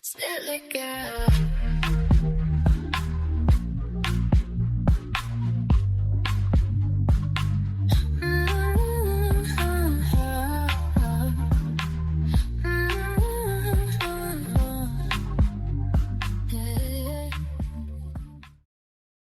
Silly girl.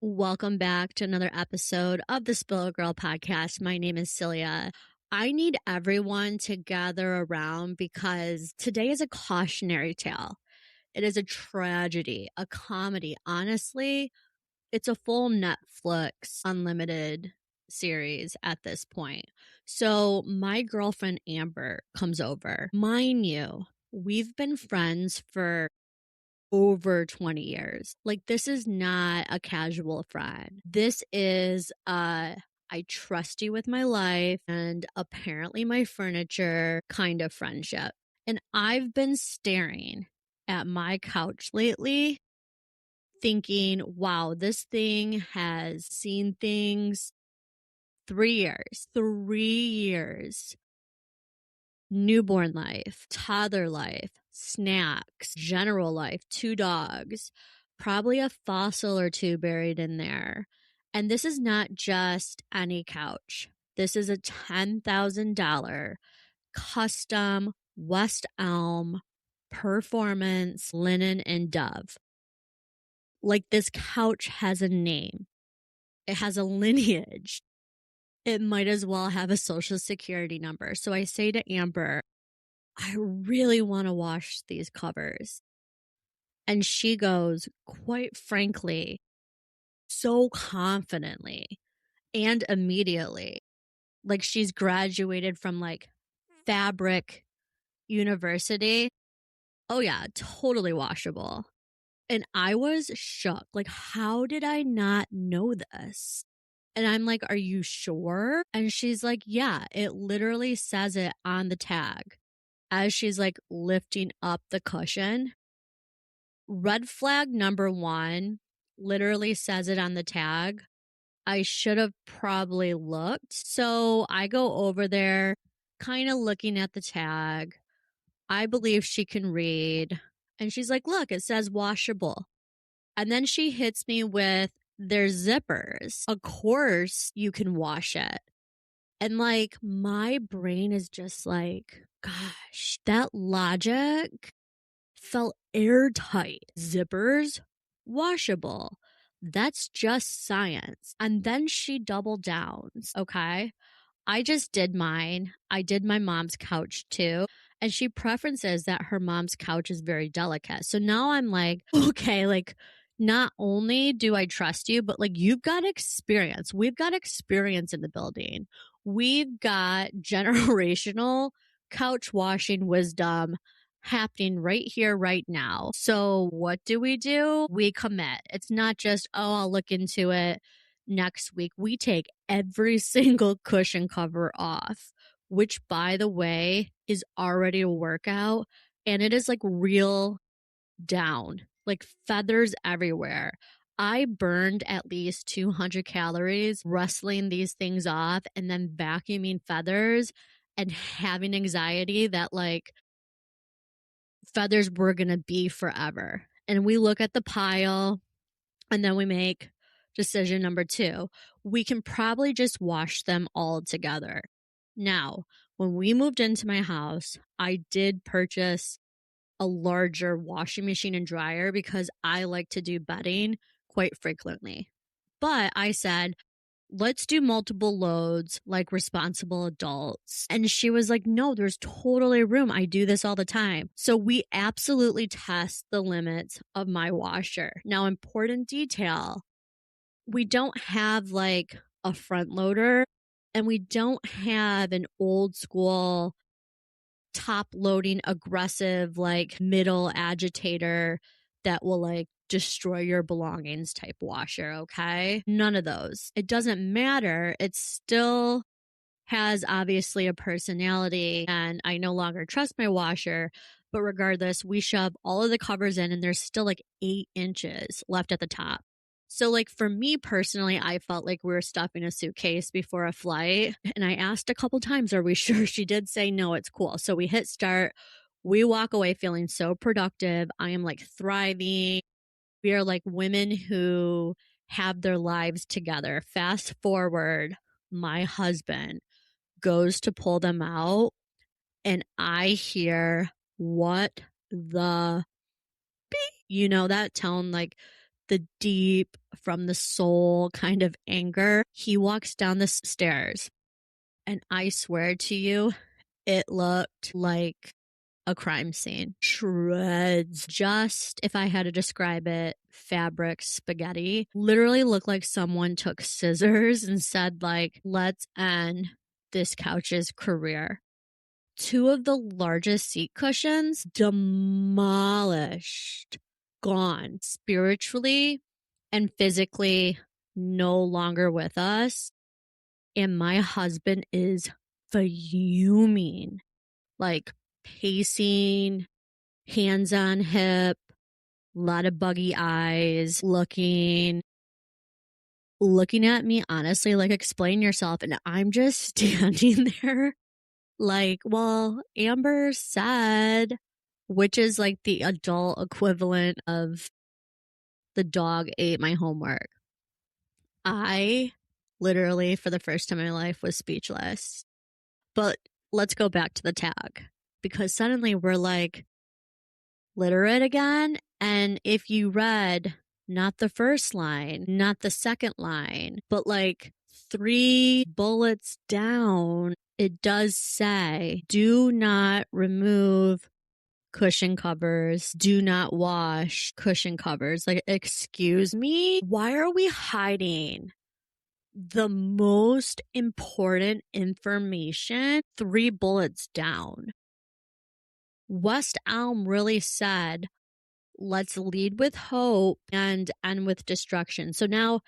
Welcome back to another episode of the Spill Girl podcast. My name is Celia. I need everyone to gather around because today is a cautionary tale. It is a tragedy, a comedy. Honestly, it's a full Netflix unlimited series at this point. So my girlfriend Amber comes over. Mind you, we've been friends for over 20 years. Like, this is not a casual friend. This is I trust you with my life and apparently my furniture kind of friendship. And I've been staring at my couch lately thinking, wow, this thing has seen things 3 years. 3 years. Newborn life, toddler life, snacks, general life, 2 dogs, probably a fossil or 2 buried in there. And this is not just any couch. This is a $10,000 custom West Elm performance linen and dove. Like, this couch has a name. It has a lineage. It might as well have a social security number. So I say to Amber, I really want to wash these covers. And she goes, quite frankly, so confidently and immediately, like she's graduated from like fabric university. Oh yeah, totally washable. And I was shocked. Like, how did I not know this? And I'm like, are you sure? And she's like, yeah, it literally says it on the tag as she's like lifting up the cushion. Red flag number 1 literally says it on the tag. I should have probably looked. So I go over there, kind of looking at the tag. I believe she can read. And she's like, look, it says washable. And then she hits me with their zippers. Of course you can wash it. And like, my brain is just like, gosh, that logic felt airtight. Zippers, washable. That's just science. And then she doubled down. Okay. I just did mine. I did my mom's couch too. And she preferences that her mom's couch is very delicate. So now I'm like, okay, like, not only do I trust you, but like, you've got experience. We've got experience in the building. We've got generational couch washing wisdom happening right here, right now. So what do? We commit. It's not just, oh, I'll look into it next week. We take every single cushion cover off, which, by the way, is already a workout. And it is like real down, like feathers everywhere. I burned at least 200 calories wrestling these things off and then vacuuming feathers and having anxiety that like feathers were going to be forever. And we look at the pile and then we make decision number 2. We can probably just wash them all together. Now, when we moved into my house, I did purchase a larger washing machine and dryer because I like to do bedding quite frequently. But I said, let's do multiple loads like responsible adults. And she was like, no, there's totally room. I do this all the time. So we absolutely test the limits of my washer. Now, important detail, we don't have like a front loader and we don't have an old school top loading aggressive like middle agitator that will like destroy your belongings type washer. Okay, none of those. It doesn't matter. It still has obviously a personality and I no longer trust my washer, but regardless, we shove all of the covers in and there's still like 8 inches left at the top. So like for me personally, I felt like we were stuffing a suitcase before a flight. And I asked a couple times, are we sure? She did say, no, it's cool. So we hit start. We walk away feeling so productive. I am like thriving. We are like women who have their lives together. Fast forward, my husband goes to pull them out, and I hear, what the, you know, that tone, like the deep from the soul kind of anger. He walks down the stairs, and I swear to you, it looked like a crime scene. Shreds. Just, if I had to describe it, fabric spaghetti. Literally looked like someone took scissors and said, like, let's end this couch's career. Two of the largest seat cushions demolished, gone, spiritually and physically no longer with us. And my husband is fuming, like pacing, hands on hip, a lot of buggy eyes, looking at me honestly, like, explain yourself. And I'm just standing there like, well, Amber said, which is like the adult equivalent of the dog ate my homework. I literally, for the first time in my life, was speechless. But let's go back to the tag, because suddenly we're like literate again. And if you read not the first line, not the second line, but like 3 bullets down, it does say, do not remove cushion covers, do not wash cushion covers. Like, excuse me? Why are we hiding the most important information 3 bullets down? West Elm really said, let's lead with hope and end with destruction. So now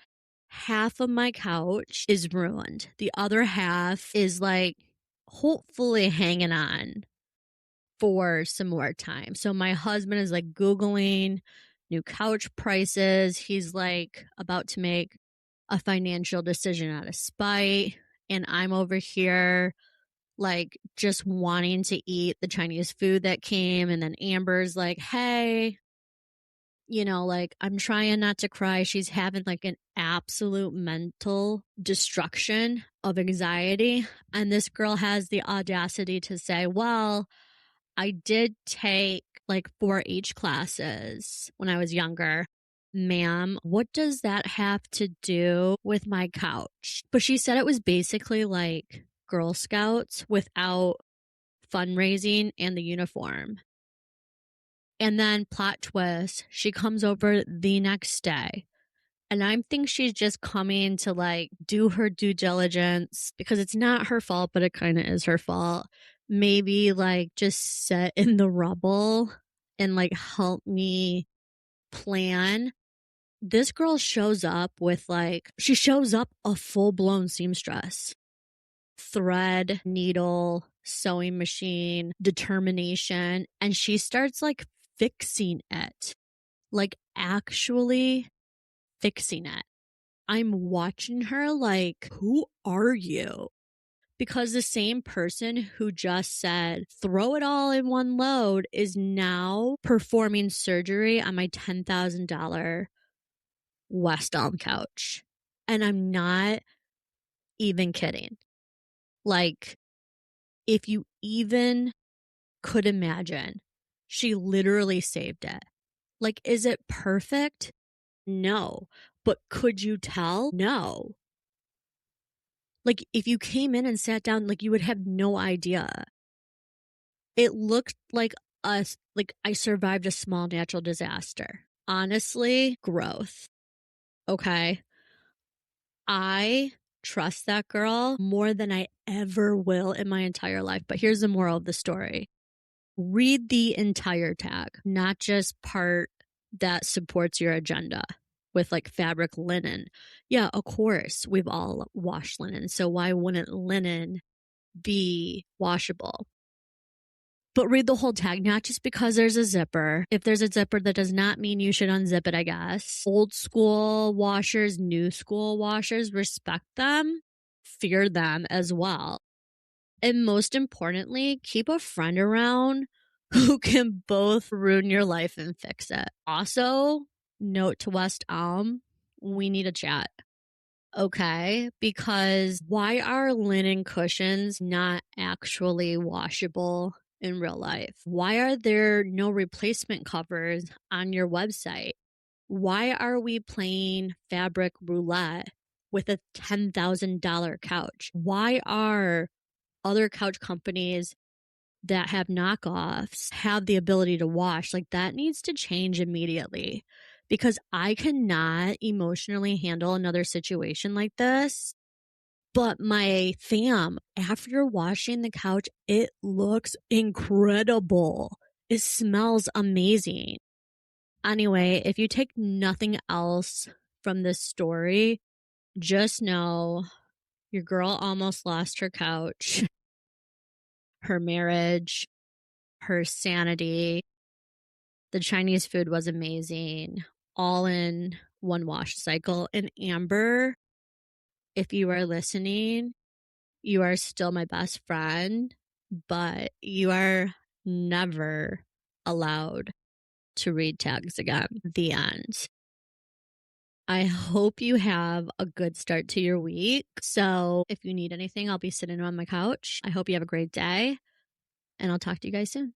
half of my couch is ruined. The other half is like hopefully hanging on for some more time. So my husband is like Googling new couch prices. He's like about to make a financial decision out of spite. And I'm over here like just wanting to eat the Chinese food that came. And then Amber's like, hey, you know, like, I'm trying not to cry. She's having like an absolute mental destruction of anxiety. And this girl has the audacity to say, well, I did take like 4-H classes when I was younger. Ma'am, what does that have to do with my couch? But she said it was basically like Girl Scouts without fundraising and the uniform. And then plot twist, she comes over the next day. And I think she's just coming to like do her due diligence, because it's not her fault, but it kind of is her fault. Maybe like just sit in the rubble and like help me plan. This girl shows up with like, she shows up a full blown seamstress, thread, needle, sewing machine, determination. And she starts like fixing it, like actually fixing it. I'm watching her like, who are you? Because the same person who just said, throw it all in one load, is now performing surgery on my $10,000 West Elm couch. And I'm not even kidding. Like, if you even could imagine, she literally saved it. Like, is it perfect? No. But could you tell? No. Like, if you came in and sat down, like, you would have no idea. It looked like like I survived a small natural disaster. Honestly, growth. Okay. I trust that girl more than I ever will in my entire life. But here's the moral of the story. Read the entire tag, not just part that supports your agenda with like fabric linen. Yeah, of course, we've all washed linen. So why wouldn't linen be washable? But read the whole tag, not just because there's a zipper. If there's a zipper, that does not mean you should unzip it, I guess. Old school washers, new school washers, respect them, fear them as well. And most importantly, keep a friend around who can both ruin your life and fix it. Also, note to West Elm, we need a chat. Okay, because why are linen cushions not actually washable in real life? Why are there no replacement covers on your website? Why are we playing fabric roulette with a $10,000 couch? Why are other couch companies that have knockoffs have the ability to wash? Like, that needs to change immediately, because I cannot emotionally handle another situation like this. But my fam, after washing the couch, it looks incredible. It smells amazing. Anyway, if you take nothing else from this story, just know your girl almost lost her couch, her marriage, her sanity. The Chinese food was amazing, all in one wash cycle. And Amber, if you are listening, you are still my best friend, but you are never allowed to read tags again. The end. I hope you have a good start to your week. So if you need anything, I'll be sitting on my couch. I hope you have a great day, and I'll talk to you guys soon.